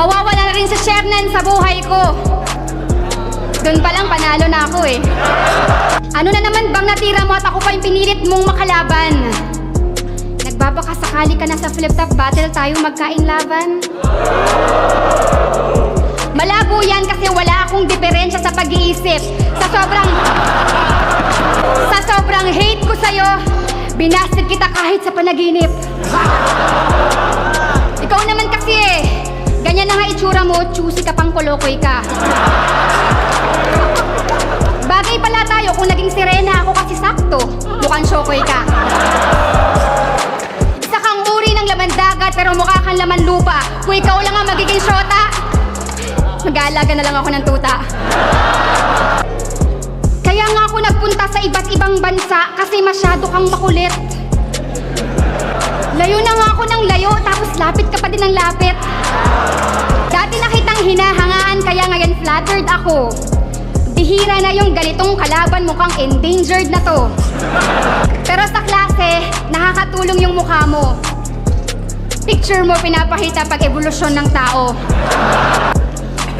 Mawawala na rin si Shernan sa buhay ko. Doon pa lang panalo na ako eh. Ano na naman bang natira mo at ako pa yung pinilit mong makalaban? Nagbabaka sakali ka na sa flip-top battle tayo magkain laban? Malabo yan kasi wala akong diferensya sa pag-iisip. Sa sobrang hate ko sa'yo, binasted kita kahit sa panaginip. Ikaw naman kasi eh, ganyan na nga itsura mo, choosy ka pang kolokoy ka. Bagay pala tayo kung naging sirena ako kasi sakto, mukhang syokoy ka. Isa kang uri ng laman dagat pero mukha kang laman lupa. Kung ikaw lang ang magiging syota, mag-aalaga na lang ako ng tuta. Kaya nga ako nagpunta sa iba't ibang bansa kasi masyado kang makulit. Layo na nga ako ng layo tapos lapit ka pa din ng lapit. Dati nakitang hinahangaan kaya ngayon flattered ako. Bihira na yung ganitong kalaban, mukhang endangered na to. Pero sa klase, nakakatulong yung mukha mo. Picture mo pinapakita pag evolusyon ng tao.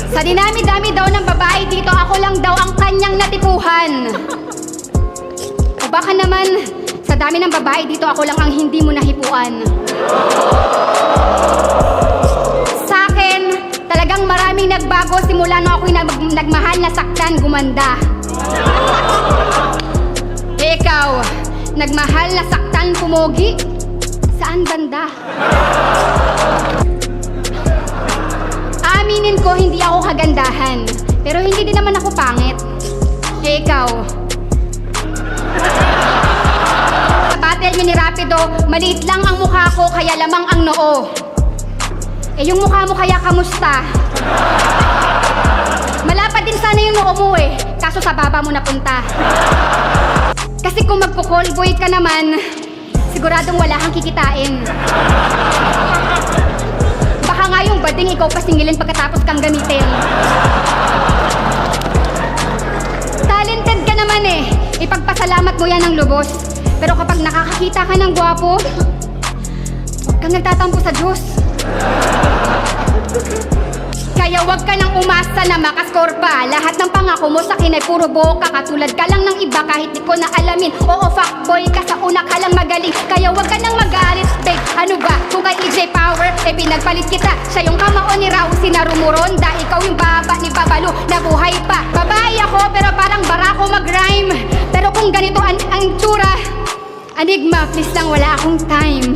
Sa dinami-dami daw ng babae dito, ako lang daw ang kanyang natipuhan. O baka naman, sa dami ng babae dito, ako lang ang hindi mo nahipuan. Sa akin, talagang maraming nagbago simula nung ako'y nagmahal na saktan gumanda. Ikaw, nagmahal na saktan pumogi? Saan banda? Aminin ko, hindi ako kagandahan. Pero hindi din naman ako pangit. Ikaw. Sa battle niyo ni Rapido, maliit lang ang mukha ko, kaya lamang ang noo. Eh yung mukha mo kaya kamusta? Malapad din sana yung noo mo eh, kaso sa baba mo napunta. Kasi kung magpo-callboy ka naman, siguradong wala kang kikitain. Baka nga yung bading ikaw pasingilin pagkatapos kang gamitin. Talented ka naman eh, ipagpasalamat mo yan ng lubos. Pero kapag nakakakita ka ng gwapo, huwag kang nagtatampo sa Diyos. Kaya wag ka nang umasa na makascore pa. Lahat ng pangako mo sa akin ay puro boka. Katulad ka lang ng iba kahit di ko na alamin. Oo, fuckboy ka sa una ka lang magaling. Kaya wag ka nang magalit, babe. Ano ba? Kung kay EJ Power, eh pinagpalit kita. Siya yung kamao ni Rousey na rumuronda. Ikaw yung baba ni Babalu na buhay pa. Babae ako pero parang barako mag-rhyme. Pero kung ganito ang tsura, Enigma, please lang wala akong time.